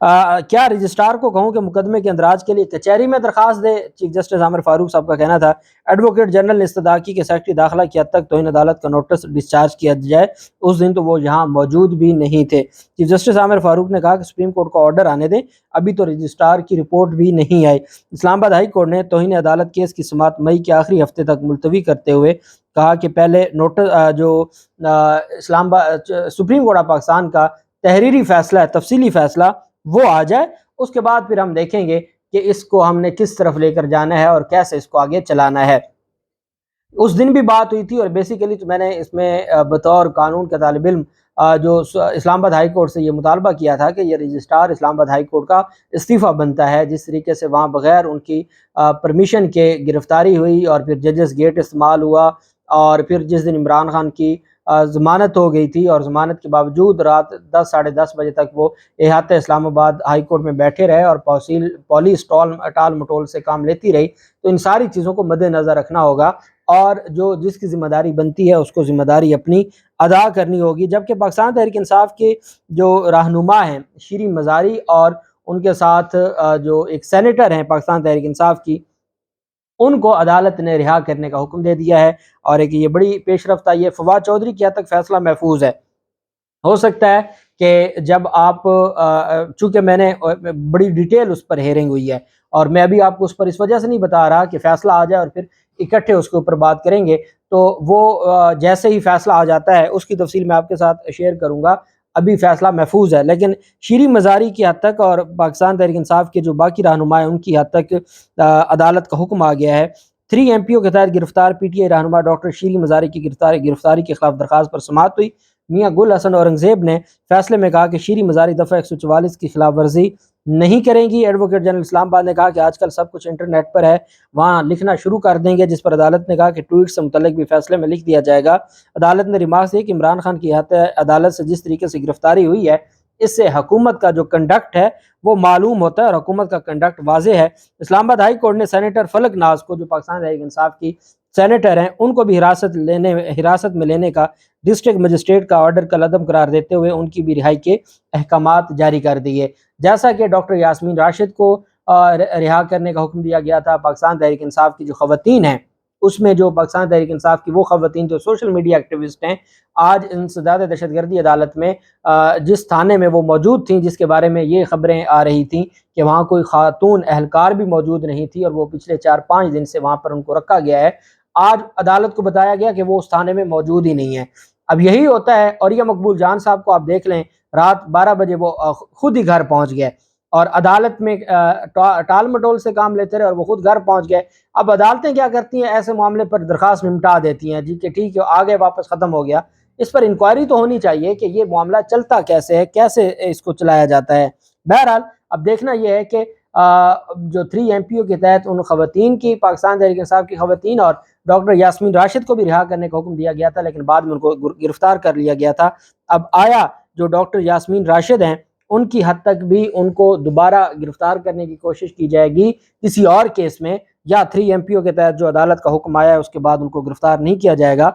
کیا رجسٹرار کو کہوں کہ مقدمے کے اندراج کے لیے کچہری میں درخواست دے؟ چیف جسٹس عامر فاروق صاحب کا کہنا تھا۔ ایڈوکیٹ جنرل نے استدعاء کہ سیکرٹری داخلہ کی حد تک توہین عدالت کا نوٹس ڈسچارج کیا جائے، اس دن تو وہ یہاں موجود بھی نہیں تھے۔ چیف جسٹس عامر فاروق نے کہا کہ سپریم کورٹ کا آرڈر آنے دیں، ابھی تو رجسٹرار کی رپورٹ بھی نہیں آئی۔ اسلام آباد ہائی کورٹ نے توہین عدالت کیس کی سماعت مئی کے آخری ہفتے تک ملتوی کرتے ہوئے کہا کہ پہلے نوٹس جو اسلام آباد سپریم کورٹ آف پاکستان کا تحریری فیصلہ ہے، تفصیلی فیصلہ وہ آ جائے، اس کے بعد پھر ہم دیکھیں گے کہ اس کو ہم نے کس طرف لے کر جانا ہے اور کیسے اس کو آگے چلانا ہے۔ اس دن بھی بات ہوئی تھی اور بیسیکلی تو میں نے اس میں بطور قانون کا طالب علم جو اسلام آباد ہائی کورٹ سے یہ مطالبہ کیا تھا کہ یہ رجسٹرار اسلام آباد ہائی کورٹ کا استعفیٰ بنتا ہے، جس طریقے سے وہاں بغیر ان کی پرمیشن کے گرفتاری ہوئی اور پھر ججز گیٹ استعمال ہوا، اور پھر جس دن عمران خان کی ضمانت ہو گئی تھی اور ضمانت کے باوجود رات 10 ساڑھے 10 بجے تک وہ احاطہ اسلام آباد ہائی کورٹ میں بیٹھے رہے اور پولیس ٹال مٹول سے کام لیتی رہی، تو ان ساری چیزوں کو مد نظر رکھنا ہوگا اور جس کی ذمہ داری بنتی ہے اس کو ذمہ داری اپنی ادا کرنی ہوگی۔ جبکہ پاکستان تحریک انصاف کے جو رہنما ہیں شیریں مزاری اور ان کے ساتھ جو ایک سینیٹر ہیں پاکستان تحریک انصاف کی، ان کو عدالت نے رہا کرنے کا حکم دے دیا ہے، اور ایک یہ بڑی پیش رفت آئی ہے۔ فواد چودھری کی حد تک فیصلہ محفوظ ہے، ہو سکتا ہے کہ جب آپ چونکہ میں نے بڑی ڈیٹیل اس پر ہیئرنگ ہوئی ہے اور میں ابھی آپ کو اس پر اس وجہ سے نہیں بتا رہا کہ فیصلہ آ جائے اور پھر اکٹھے اس کے اوپر بات کریں گے، تو وہ جیسے ہی فیصلہ آ جاتا ہے اس کی تفصیل میں آپ کے ساتھ شیئر کروں گا۔ ابھی فیصلہ محفوظ ہے، لیکن شیریں مزاری کی حد تک اور پاکستان تحریک انصاف کے جو باقی رہنما ہیں ان کی حد تک عدالت کا حکم آ گیا ہے۔ 3 MPO کے تحت گرفتار پی ٹی آئی رہنما ڈاکٹر شیریں مزاری کی گرفتاری کے خلاف درخواست پر سماعت ہوئی۔ میاں گل حسن اورنگزیب نے فیصلے میں کہا کہ شیریں مزاری دفعہ 144 کی خلاف ورزی نہیں کریں گی۔ ایڈوکیٹ جنرل اسلام آباد نے کہا کہ آج کل سب کچھ انٹرنیٹ پر ہے، وہاں لکھنا شروع کر دیں گے، جس پر عدالت نے کہا کہ ٹویٹ سے متعلق بھی فیصلے میں لکھ دیا جائے گا۔ عدالت نے ریمارکس دی کہ عمران خان کی احاطہ عدالت سے جس طریقے سے گرفتاری ہوئی ہے، اس سے حکومت کا جو کنڈکٹ ہے وہ معلوم ہوتا ہے اور حکومت کا کنڈکٹ واضح ہے۔ اسلام آباد ہائی کورٹ نے سینیٹر فلک ناز کو، جو پاکستان تحریک انصاف کی سینیٹر ہیں، ان کو بھی حراست میں لینے کا ڈسٹرکٹ مجسٹریٹ کا آرڈر کل عدم قرار دیتے ہوئے ان کی بھی رہائی کے احکامات جاری کر دیے۔ جیسا کہ ڈاکٹر یاسمین راشد کو رہا کرنے کا حکم دیا گیا تھا، پاکستان تحریک انصاف کی جو خواتین ہیں اس میں جو پاکستان تحریک انصاف کی وہ خواتین جو سوشل میڈیا ایکٹیوسٹ ہیں، آج انسداد دہشت گردی عدالت میں جس تھانے میں وہ موجود تھیں، جس کے بارے میں یہ خبریں آ رہی تھیں کہ وہاں کوئی خاتون اہلکار بھی موجود نہیں تھی اور وہ پچھلے 4-5 دن سے وہاں پر ان کو رکھا گیا ہے، آج عدالت کو بتایا گیا کہ وہ اس تھانے میں موجود ہی نہیں ہے۔ اب یہی ہوتا ہے، اور یہ مقبول جان صاحب کو آپ دیکھ لیں، رات 12 بجے وہ خود ہی گھر پہنچ گئے اور عدالت میں ٹال مٹول سے کام لیتے رہے اور وہ خود گھر پہنچ گئے۔ اب عدالتیں کیا کرتی ہیں، ایسے معاملے پر درخواست نمٹا دیتی ہیں، جی کہ ٹھیک ہے آگے واپس ختم ہو گیا۔ اس پر انکوائری تو ہونی چاہیے کہ یہ معاملہ چلتا کیسے ہے، کیسے اس کو چلایا جاتا ہے۔ بہرحال اب دیکھنا یہ ہے کہ جو 3 MPO کے تحت ان خواتین کی، پاکستان تحریک انصاف کی خواتین اور ڈاکٹر یاسمین راشد کو بھی رہا کرنے کا حکم دیا گیا تھا، لیکن بعد میں ان کو گرفتار کر لیا گیا تھا۔ اب آیا جو ڈاکٹر یاسمین راشد ہیں ان کی حد تک بھی ان کو دوبارہ گرفتار کرنے کی کوشش کی جائے گی کسی اور کیس میں، یا 3 MPO کے تحت جو عدالت کا حکم آیا ہے اس کے بعد ان کو گرفتار نہیں کیا جائے گا۔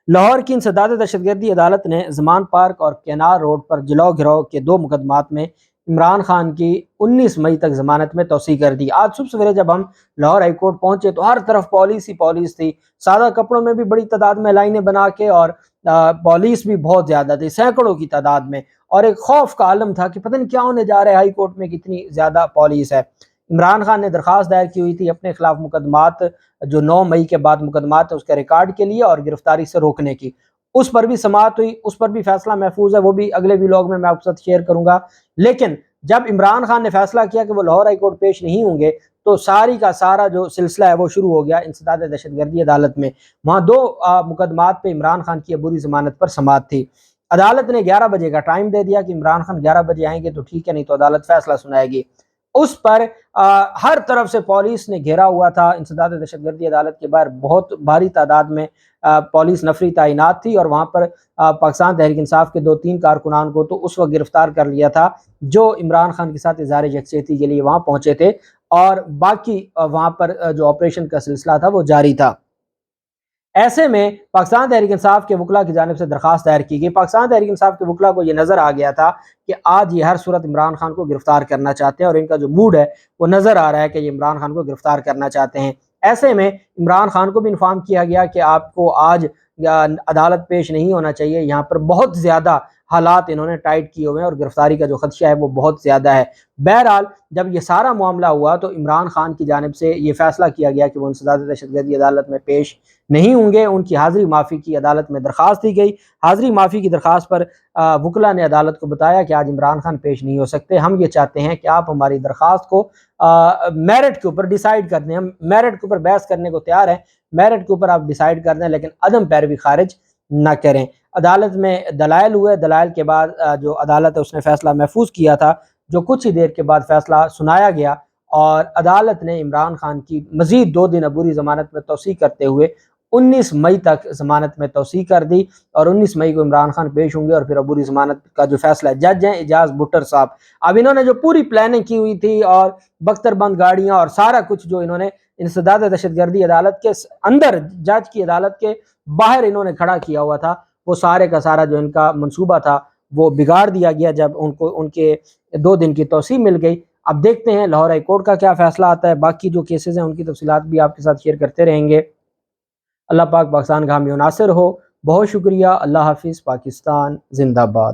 لاہور کی انسداد دہشت گردی عدالت نے زمان پارک اور کینار روڈ پر جلاؤ گھراؤ کے 2 مقدمات میں عمران خان کی 19 مئی تک ضمانت میں توسیع کر دی۔ آج صبح سویرے جب ہم لاہور ہائی کورٹ پہنچے تو ہر طرف پولیس ہی پولیس تھی، سادہ کپڑوں میں بھی بڑی تعداد میں لائنیں بنا کے، اور پولیس بھی بہت زیادہ تھی، سینکڑوں کی تعداد میں، اور ایک خوف کا عالم تھا کہ پتہ نہیں کیا ہونے جا رہا ہے، ہائی کورٹ میں کتنی زیادہ پولیس ہے۔ عمران خان نے درخواست دائر کی ہوئی تھی اپنے خلاف مقدمات جو 9 مئی کے بعد مقدمات اس کے ریکارڈ کے لیے اور گرفتاری سے روکنے کی، اس پر بھی سماعت ہوئی، اس پر بھی فیصلہ محفوظ ہے، وہ بھی اگلے ویلاگ میں آپ کے ساتھ شیئر کروں گا۔ لیکن جب عمران خان نے فیصلہ کیا کہ وہ لاہور ہائی کورٹ پیش نہیں ہوں گے، تو ساری کا سارا جو سلسلہ ہے وہ شروع ہو گیا انسداد دہشت گردی عدالت میں۔ وہاں 2 مقدمات پہ عمران خان کی عبوری ضمانت پر سماعت تھی۔ عدالت نے 11 بجے کا ٹائم دے دیا کہ عمران خان 11 بجے آئیں گے تو ٹھیک ہے، نہیں تو عدالت فیصلہ سنائے گی۔ اس پر ہر طرف سے پولیس نے گھیرا ہوا تھا، انسداد دہشت گردی عدالت کے باہر بہت بھاری تعداد میں پولیس نفری تعینات تھی، اور وہاں پر پاکستان تحریک انصاف کے 2-3 کارکنان کو تو اس وقت گرفتار کر لیا تھا جو عمران خان کے ساتھ اظہار یکجہتی کے لیے وہاں پہنچے تھے، اور باقی وہاں پر جو آپریشن کا سلسلہ تھا وہ جاری تھا۔ ایسے میں پاکستان تحریک انصاف کے وکلاء کی جانب سے درخواست دائر کی گئی۔ پاکستان تحریک انصاف کے وکلاء کو یہ نظر آ گیا تھا کہ آج یہ ہر صورت عمران خان کو گرفتار کرنا چاہتے ہیں، اور ان کا جو موڈ ہے وہ نظر آ رہا ہے کہ یہ عمران خان کو گرفتار کرنا چاہتے ہیں۔ ایسے میں عمران خان کو بھی انفارم کیا گیا کہ آپ کو آج عدالت پیش نہیں ہونا چاہیے، یہاں پر بہت زیادہ حالات انہوں نے ٹائٹ کیے ہوئے ہیں اور گرفتاری کا جو خدشہ ہے وہ بہت زیادہ ہے۔ بہرحال جب یہ سارا معاملہ ہوا تو عمران خان کی جانب سے یہ فیصلہ کیا گیا کہ وہ انسداد دہشت گردی عدالت میں پیش نہیں ہوں گے، ان کی حاضری معافی کی عدالت میں درخواست دی گئی۔ حاضری معافی کی درخواست پر وکلاء نے عدالت کو بتایا کہ آج عمران خان پیش نہیں ہو سکتے، ہم یہ چاہتے ہیں کہ آپ ہماری درخواست کو میرٹ کے اوپر ڈیسائیڈ کر دیں، ہم میرٹ کے اوپر بحث کرنے کو تیار ہیں، میرٹ کے اوپر آپ ڈیسائیڈ کر دیں لیکن عدم پیروی خارج نہ کریں۔ عدالت میں دلائل ہوئے، دلائل کے بعد جو عدالت ہے اس نے فیصلہ محفوظ کیا تھا، جو کچھ ہی دیر کے بعد فیصلہ سنایا گیا اور عدالت نے عمران خان کی مزید 2 دن عبوری ضمانت میں توسیع کرتے ہوئے 19 مئی تک ضمانت میں توسیع کر دی، اور 19 مئی کو عمران خان پیش ہوں گے اور پھر عبوری ضمانت کا جو فیصلہ ہے، جج ہیں اعجاز بھٹر صاحب، اب انہوں نے جو پوری پلاننگ کی ہوئی تھی اور بختر بند گاڑیاں اور سارا کچھ جو انہوں نے انسداد دہشت گردی عدالت کے اندر، جج کی عدالت کے باہر انہوں نے کھڑا کیا ہوا تھا، وہ سارے کا سارا جو ان کا منصوبہ تھا وہ بگاڑ دیا گیا جب ان کے 2 دن کی توسیع مل گئی۔ اب دیکھتے ہیں لاہور ہائی کورٹ کا کیا فیصلہ آتا ہے، باقی جو کیسز ہیں ان کی تفصیلات بھی آپ کے ساتھ شیئر کرتے رہیں گے۔ اللہ پاک پاکستان کا حامی و ناصر ہو۔ بہت شکریہ، اللہ حافظ، پاکستان زندہ باد۔